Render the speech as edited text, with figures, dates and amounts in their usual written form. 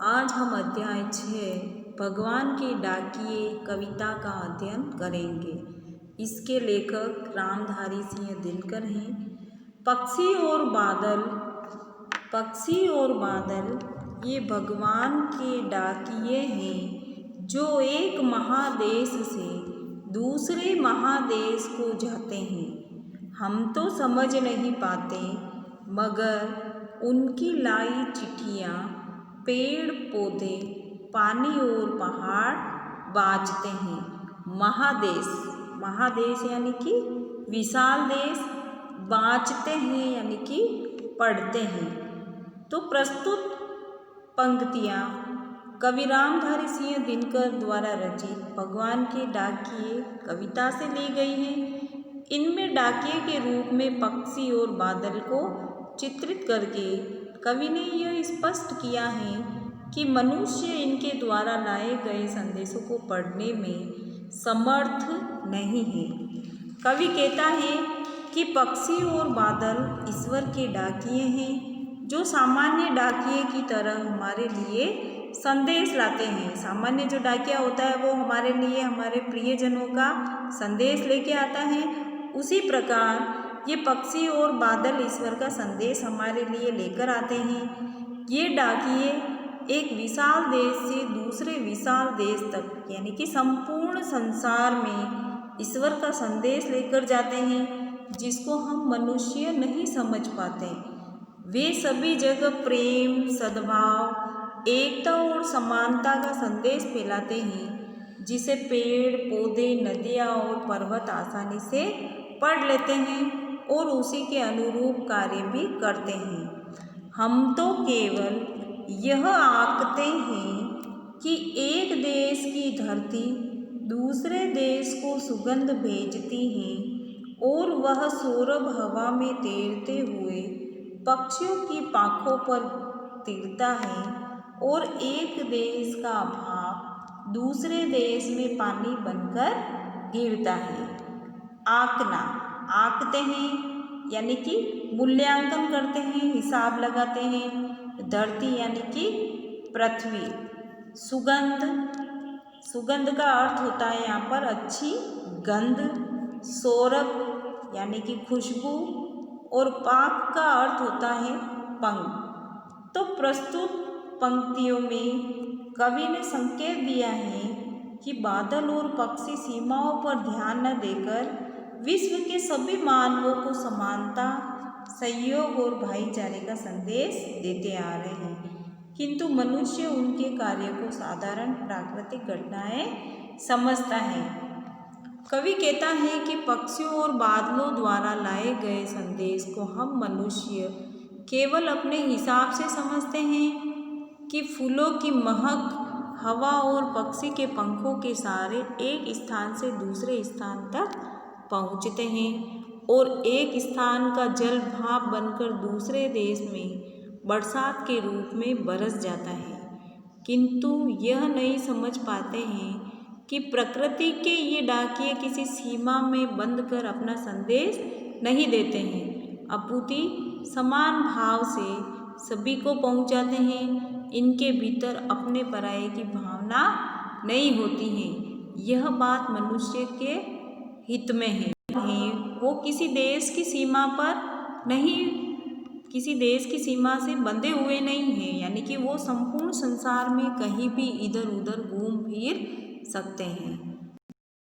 आज हम अध्याय 6 भगवान के डाकिए कविता का अध्ययन करेंगे। इसके लेखक रामधारी सिंह दिनकर हैं। पक्षी और बादल ये भगवान के डाकिए हैं जो एक महादेश से दूसरे महादेश को जाते हैं। हम तो समझ नहीं पाते मगर उनकी लाई चिट्ठियाँ पेड़ पौधे पानी और पहाड़ बाँचते हैं। महादेश यानी कि विशाल देश, बाँचते हैं यानी कि पढ़ते हैं। तो प्रस्तुत पंक्तियाँ कवि रामधारी सिंह दिनकर द्वारा रचित भगवान के डाकिए कविता से ली गई हैं। इनमें डाकिए के रूप में पक्षी और बादल को चित्रित करके कवि ने यह स्पष्ट किया है कि मनुष्य इनके द्वारा लाए गए संदेशों को पढ़ने में समर्थ नहीं है। कवि कहता है कि पक्षी और बादल ईश्वर के डाकिए हैं जो सामान्य डाकिए की तरह हमारे लिए संदेश लाते हैं। सामान्य जो डाकिया होता है वो हमारे लिए हमारे प्रियजनों का संदेश लेके आता है। उसी प्रकार ये पक्षी और बादल ईश्वर का संदेश हमारे लिए लेकर आते हैं। ये डाकिए एक विशाल देश से दूसरे विशाल देश तक यानी कि संपूर्ण संसार में ईश्वर का संदेश लेकर जाते हैं जिसको हम मनुष्य नहीं समझ पाते। वे सभी जगह प्रेम, सद्भाव, एकता और समानता का संदेश फैलाते हैं जिसे पेड़ पौधे, नदियाँ और पर्वत आसानी से पढ़ लेते हैं और उसी के अनुरूप कार्य भी करते हैं। हम तो केवल यह आंकते हैं कि एक देश की धरती दूसरे देश को सुगंध भेजती है और वह सौरभ हवा में तैरते हुए पक्षियों की पाखों पर तिरता है और एक देश का भाप दूसरे देश में पानी बनकर गिरता है। आंकते हैं यानी कि मूल्यांकन करते हैं, हिसाब लगाते हैं। धरती यानी कि पृथ्वी। सुगंध का अर्थ होता है यहाँ पर अच्छी गंध। सौरभ यानी कि खुशबू और पाक का अर्थ होता है पंख। तो प्रस्तुत पंक्तियों में कवि ने संकेत दिया है कि बादल और पक्षी सीमाओं पर ध्यान न देकर विश्व के सभी मानवों को समानता, सहयोग और भाईचारे का संदेश देते आ रहे हैं, किंतु मनुष्य उनके कार्य को साधारण प्राकृतिक घटनाएं समझता है। कवि कहता है कि पक्षियों और बादलों द्वारा लाए गए संदेश को हम मनुष्य केवल अपने हिसाब से समझते हैं कि फूलों की महक, हवा और पक्षी के पंखों के सहारे एक स्थान से दूसरे स्थान तक पहुँचते हैं और एक स्थान का जल भाप बनकर दूसरे देश में बरसात के रूप में बरस जाता है, किंतु यह नहीं समझ पाते हैं कि प्रकृति के ये डाकिए किसी सीमा में बंद कर अपना संदेश नहीं देते हैं, अपितु समान भाव से सभी को पहुंचाते हैं। इनके भीतर अपने पराये की भावना नहीं होती है। यह बात मनुष्य के हित में है। वो किसी देश की सीमा पर नहीं, किसी देश की सीमा से बंधे हुए नहीं हैं, यानी कि वो संपूर्ण संसार में कहीं भी इधर उधर घूम फिर सकते हैं।